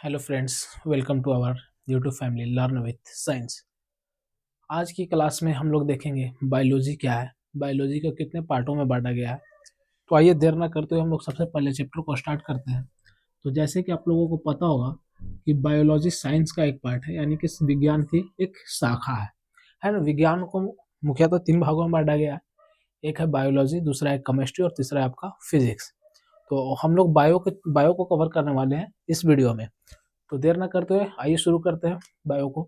Hello friends, welcome to our YouTube family learn with science. आज की class में हम लोग देखेंगे बायोलॉजी क्या है, बायोलॉजी को कितने पार्टों में बांटा गया है। तो आइए देर ना करते हुए हम लोग सबसे पहले चैप्टर को स्टार्ट करते हैं। तो जैसे कि आप लोगों को पता होगा कि बायोलॉजी साइंस का एक पार्ट है, यानी कि विज्ञान की एक शाखा है ना। विज्ञान को मुख्यतः तीन भागों में बांटा गया है। एक है बायोलॉजी, दूसरा है केमिस्ट्री और तीसरा है आपका फिजिक्स। तो हम लोग बायो को कवर करने वाले हैं इस वीडियो में। तो देर ना करते हुए आइए शुरू करते हैं बायो को।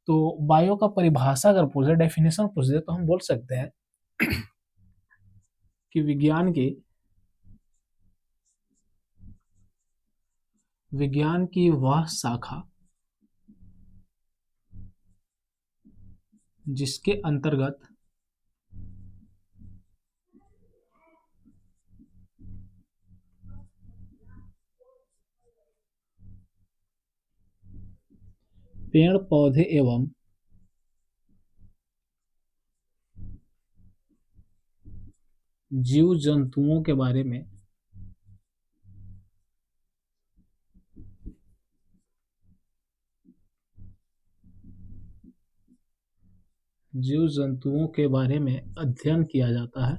तो बायो का परिभाषा अगर पूछे, डेफिनेशन पूछे, तो हम बोल सकते हैं कि विज्ञान की वह शाखा जिसके अंतर्गत पेड़ पौधे एवं जीव जंतुओं के बारे में अध्ययन किया जाता है,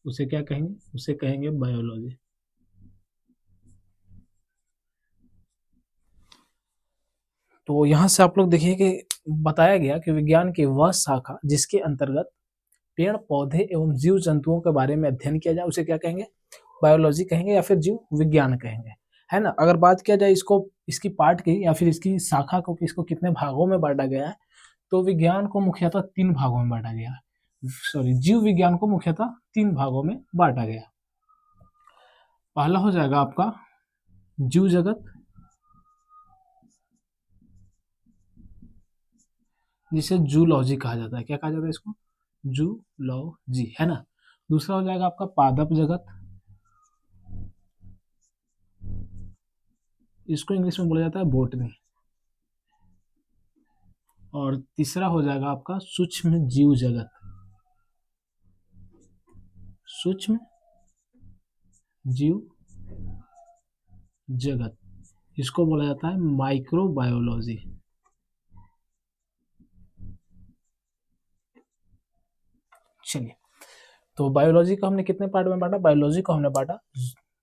उसे क्या कहेंगे? उसे कहेंगे बायोलॉजी। तो यहाँ से आप लोग देखिए कि बताया गया कि विज्ञान की वह शाखा जिसके अंतर्गत पेड़ पौधे एवं जीव जंतुओं के बारे में अध्ययन किया जाए, उसे क्या कहेंगे? बायोलॉजी कहेंगे या फिर जीव विज्ञान कहेंगे, है ना। अगर बात किया जाए इसकी पार्ट की या फिर इसकी शाखा को कि इसको कितने भागों में बांटा गया है, तो विज्ञान को मुख्यतः तीन भागों में बांटा गया है। जीव विज्ञान को मुख्यतः तीन भागों में बांटा गया। पहला हो जाएगा आपका जीव जगत, जिसे जूलॉजी कहा जाता है। क्या कहा जाता है इसको? जूलॉजी, है ना। दूसरा हो जाएगा आपका पादप जगत, इसको इंग्लिश में बोला जाता है बॉटनी। और तीसरा हो जाएगा आपका सूक्ष्म जीव जगत, सूक्ष्म जीव जगत, इसको बोला जाता है माइक्रोबायोलॉजी। चलिए, तो बायोलॉजी को हमने कितने पार्ट में बांटा? बायोलॉजी को हमने बांटा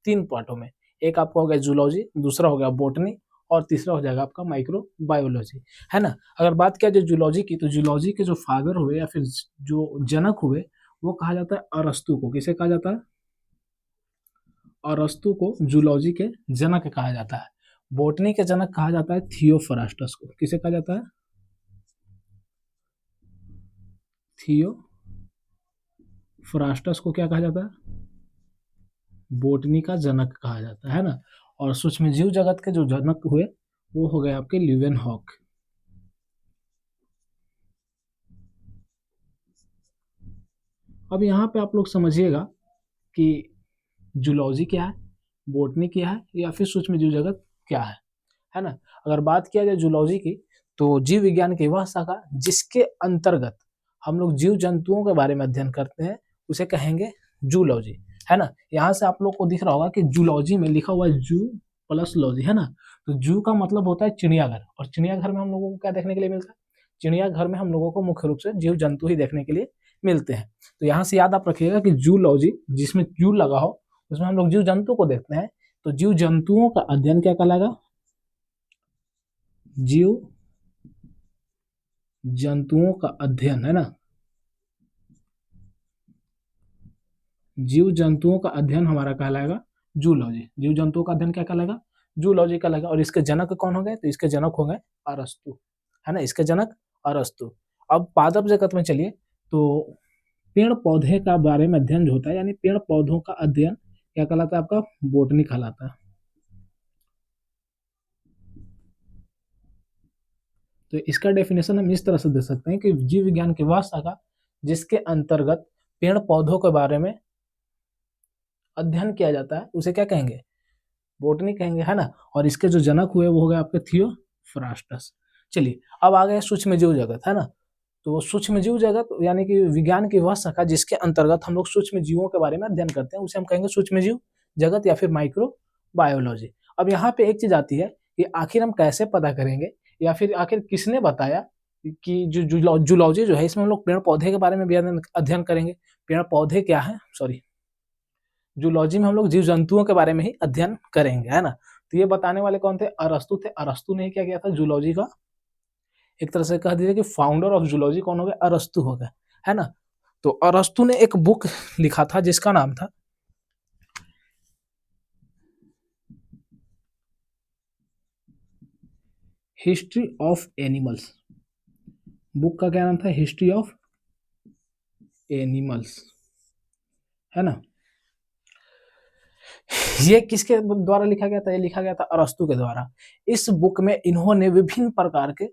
तीन पार्टों में। एक आपका हो गया जूलॉजी, दूसरा हो गया बॉटनी और तीसरा हो जाएगा आपका माइक्रोबायोलॉजी, है ना। अगर बात किया जाए जूलॉजी की, तो जूलॉजी के जो फादर हुए या फिर जो जनक हुए, वो कहा जाता है अरस्तु को। किसे कहा जाता है? अरस्तु को जूलॉजी के जनक कहा जाता है। बॉटनी के जनक कहा जाता है थियोफ्रास्टस को। किसे कहा जाता है? थियोफ्रास्टस को क्या कहा जाता है? बॉटनी का जनक कहा जाता है ना। और सूक्ष्म जीव जगत के जो जनक हुए वो हो गए आपके ल्यूवेनहॉक। अब यहाँ पे आप लोग समझिएगा कि जूलॉजी क्या है, बॉटनी क्या है या फिर सूक्ष्म जीव जगत क्या है ना। अगर बात किया जाए जूलॉजी की, तो जीव विज्ञान की वह शाखा जिसके अंतर्गत हम लोग जीव जंतुओं के बारे में अध्ययन करते हैं, उसे कहेंगे जूलॉजी, है ना। यहाँ से आप लोग को दिख रहा होगा कि जूलॉजी में लिखा हुआ है जू प्लस लॉजी, है ना। तो जू का मतलब होता है चिड़ियाघर, और चिड़ियाघर में हम लोगों को क्या देखने के लिए मिलता है? चिड़ियाघर में हम लोगों को मुख्य रूप से जीव जंतु ही देखने के लिए मिलते हैं। तो यहाँ से याद आप रखिएगा कि जूलॉजी जिसमें जू लगा हो उसमें हम लोग जीव जंतु को देखते हैं। तो जीव जंतुओं का अध्ययन क्या कहलाएगा? जीव जंतुओं का अध्ययन, है ना। जीव जंतुओं का अध्ययन हमारा कहलाएगा जूलॉजी। जीव जंतुओं का अध्ययन क्या कहलाएगा? जूलॉजी कहलाएगा। और इसके जनक कौन हो गए? तो इसके जनक हो गए अरस्तु, है ना। इसके जनक अरस्तु। अब पादप जगत में चलिए, तो पेड़ पौधे का बारे में अध्ययन जो होता है, यानी पेड़ पौधों का अध्ययन क्या कहलाता है? आपका बॉटनी कहलाता है। तो इसका डेफिनेशन हम इस तरह से दे सकते हैं कि जीव विज्ञान की वह शाखा जिसके अंतर्गत पेड़ पौधों के बारे में अध्ययन किया जाता है, उसे क्या कहेंगे? बॉटनी कहेंगे, है ना। और इसके जो जनक हुए वो हो गए आपके थियोफ्रास्टस। चलिए, अब आ गए सूक्ष्म जीव जगत, है ना। तो सूक्ष्म जीव जगत यानी कि विज्ञान की वह शाखा जिसके अंतर्गत हम लोग सूक्ष्म जीवों के बारे में अध्ययन करते हैं, उसे हम कहेंगे सूक्ष्म जीव जगत या फिर माइक्रो बायोलॉजी। अब यहाँ पे एक चीज आती है कि आखिर हम कैसे पता करेंगे या फिर आखिर किसने बताया कि जो जूलॉजी जो है इसमें हम लोग पेड़ पौधे के बारे में भी अध्ययन करेंगे। पेड़ पौधे क्या है, सॉरी, जूलॉजी में हम लोग जीव जंतुओं के बारे में ही अध्ययन करेंगे, है ना। तो ये बताने वाले कौन थे, अरस्तु थे। अरस्तु ने क्या किया था, जूलॉजी का एक तरह से कह दीजिए कि फाउंडर ऑफ जूलॉजी कौन हो गए, अरस्तु हो गए, है ना। तो अरस्तु ने एक बुक लिखा था जिसका नाम था हिस्ट्री ऑफ एनिमल्स। बुक का क्या नाम था, हिस्ट्री ऑफ एनिमल्स, है ना। ये किसके द्वारा लिखा गया था, ये लिखा गया था अरस्तु के द्वारा। इस बुक में इन्होंने विभिन्न प्रकार के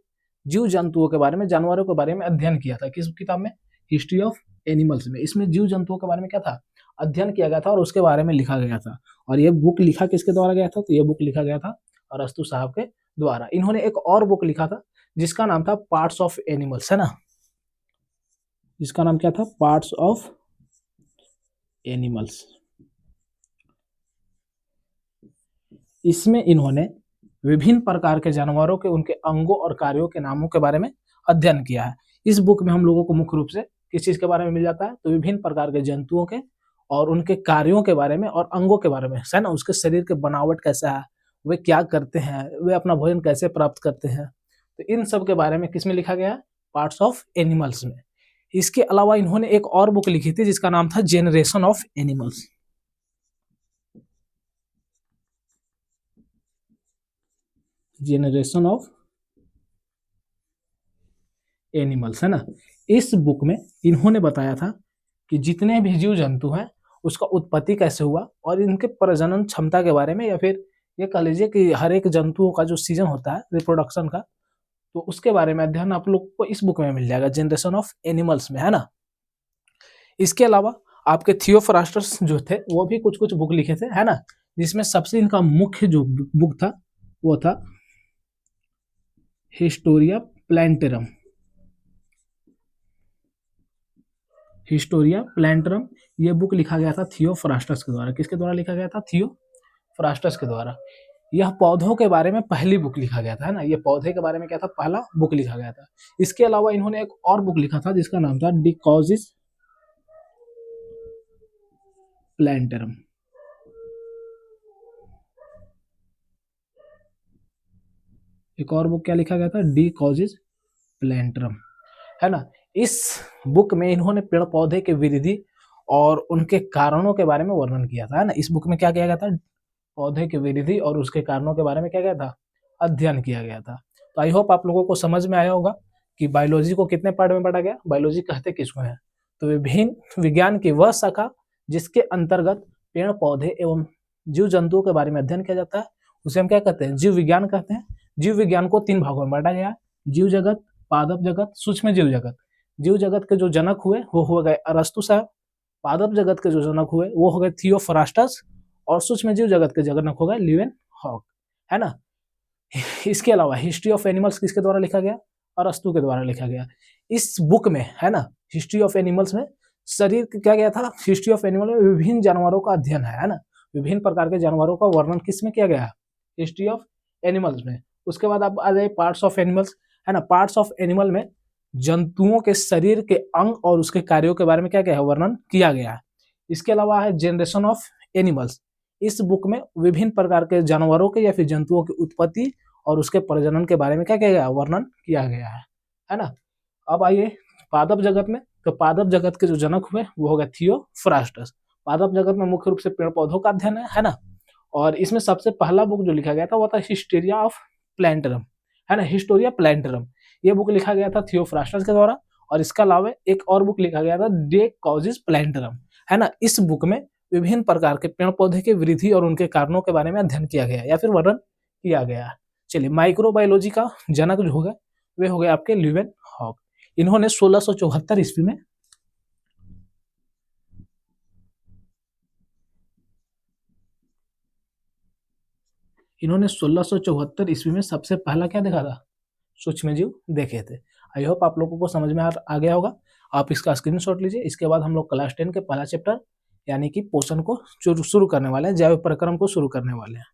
जीव जंतुओं के बारे में, जानवरों के बारे में अध्ययन किया था। किस किताब में, हिस्ट्री ऑफ एनिमल्स में। इसमें जीव जंतुओं के बारे में क्या था, अध्ययन किया गया था और उसके बारे में लिखा गया था। और ये बुक लिखा किसके द्वारा गया था, तो ये बुक लिखा गया था अरस्तु साहब के द्वारा। इन्होंने एक और बुक लिखा था जिसका नाम था पार्ट्स ऑफ एनिमल्स, है ना, जिसका नाम क्या था, पार्ट्स ऑफ एनिमल्स। इसमें इन्होंने विभिन्न प्रकार के जानवरों के, उनके अंगों और कार्यों के नामों के बारे में अध्ययन किया है। इस बुक में हम लोगों को मुख्य रूप से किस चीज के बारे में मिल जाता है, तो विभिन्न प्रकार के जंतुओं के और उनके कार्यों के बारे में और अंगों के बारे में, है ना, उसके शरीर के बनावट कैसा है, वे क्या करते हैं, वे अपना भोजन कैसे प्राप्त करते हैं। तो इन सब के बारे में किसमें लिखा गया है, पार्ट्स ऑफ एनिमल्स में। इसके अलावा इन्होंने एक और बुक लिखी थी जिसका नाम था generation of animals. Generation of animals, है ना। इस बुक में इन्होंने बताया था कि जितने भी जीव जंतु हैं उसका उत्पत्ति कैसे हुआ और इनके प्रजनन क्षमता के बारे में, या फिर ये कह लीजिए कि हर एक जंतुओं का जो सीजन होता है रिप्रोडक्शन का, तो उसके बारे में अध्ययन आप लोग को इस बुक में मिल जाएगा, जनरेशन ऑफ एनिमल्स में, है ना। इसके अलावा आपके थियोफ्रास्टस जो थे वो भी कुछ कुछ बुक लिखे थे, है ना, जिसमें सबसे इनका मुख्य जो बुक था वो था हिस्टोरिया प्लांटेरम। हिस्टोरिया प्लांटेरम ये बुक लिखा गया था थियोफ्रास्टस के द्वारा। किसके द्वारा लिखा गया था, थियोफ्रास्टस के द्वारा। यह पौधों के बारे में पहली बुक लिखा गया था, है ना, ये पौधे के बारे में क्या था, पहला बुक लिखा गया था। इसके अलावा इन्होंने एक और बुक लिखा था जिसका नाम था डी कॉजिस प्लांटेरम। एक और बुक क्या लिखा गया था, डी कॉजिस प्लांटेरम, है ना। इस बुक में इन्होंने पेड़ पौधे के वृद्धि और उनके कारणों के बारे में वर्णन किया था, है ना। इस बुक में क्या किया गया था, पौधे की वृद्धि और उसके कारणों के बारे में क्या गया था, अध्ययन किया गया था। तो आई होप आप लोगों को समझ में आया होगा कि बायोलॉजी को कितने पार्ट में बांटा गया, बायोलॉजी कहते किसको है, तो विभिन्न विज्ञान की वह शाखा जिसके अंतर्गत पेड़ पौधे एवं जीव जंतुओं के बारे में अध्ययन किया जाता है, उसे हम क्या कहते हैं, जीव विज्ञान कहते हैं। जीव विज्ञान को 3 भागों में बांटा गया, जीव जगत, पादप जगत, सूक्ष्म जीव जगत। जीव जगत के जो जनक हुए वो हो गए अरस्तु साहब, पादप जगत के जो जनक हुए वो हो गए थियोफ्रास्टस, और सूक्ष्म जीव जगत के जनक हो गए लीवेनहॉक, है ना। इसके अलावा हिस्ट्री ऑफ एनिमल्स किसके द्वारा लिखा गया, अरस्तु के द्वारा लिखा गया। इस बुक में, है ना, हिस्ट्री ऑफ एनिमल्स में शरीर क्या गया था, हिस्ट्री ऑफ एनिमल में विभिन्न जानवरों का अध्ययन है ना, विभिन्न प्रकार के जानवरों का वर्णन किसमें किया गया है, हिस्ट्री ऑफ एनिमल्स में। उसके बाद आप आ जाए पार्ट्स ऑफ एनिमल्स, है ना। पार्ट्स ऑफ एनिमल में जंतुओं के शरीर के अंग और उसके कार्यों के बारे में क्या गया है, वर्णन किया गया है। इसके अलावा है जनरेशन ऑफ एनिमल्स। इस बुक में विभिन्न प्रकार के जानवरों के या फिर जंतुओं की उत्पत्ति और उसके प्रजनन के बारे में क्या किया गया, वर्णन किया गया है ना। अब आइए पादप जगत में, तो पादप जगत के जो जनक हुए वो हो गए थियोफ्रास्टस। पादप जगत में मुख्य रूप से पेड़ पौधों का अध्ययन है ना। और इसमें सबसे पहला बुक जो लिखा गया था वो था हिस्टोरिया ऑफ प्लांटेरम, है ना, हिस्टोरिया प्लांटेरम। ये बुक लिखा गया था थियोफ्रास्टस के द्वारा। और इसके अलावा एक और बुक लिखा गया था डे कॉजिस प्लांटेरम, है ना। इस बुक में विभिन्न प्रकार के पेड़ पौधे की वृद्धि और उनके कारणों के बारे में अध्ययन किया गया या फिर वर्णन किया गया है। चलिए, माइक्रोबायोलॉजी का जनक जो हो गए वे हो गए आपके लीवेनहॉक। इन्होंने 1674 ईस्वी में सबसे पहला क्या देखा था, सूक्ष्मजीव देखे थे। आई होप आप लोगों को समझ में आ गया होगा। आप इसका स्क्रीनशॉट लीजिए। इसके बाद हम लोग क्लास 10 के पहला चैप्टर यानी कि पोषण को शुरू करने वाले हैं, जैव प्रक्रम को शुरू करने वाले हैं।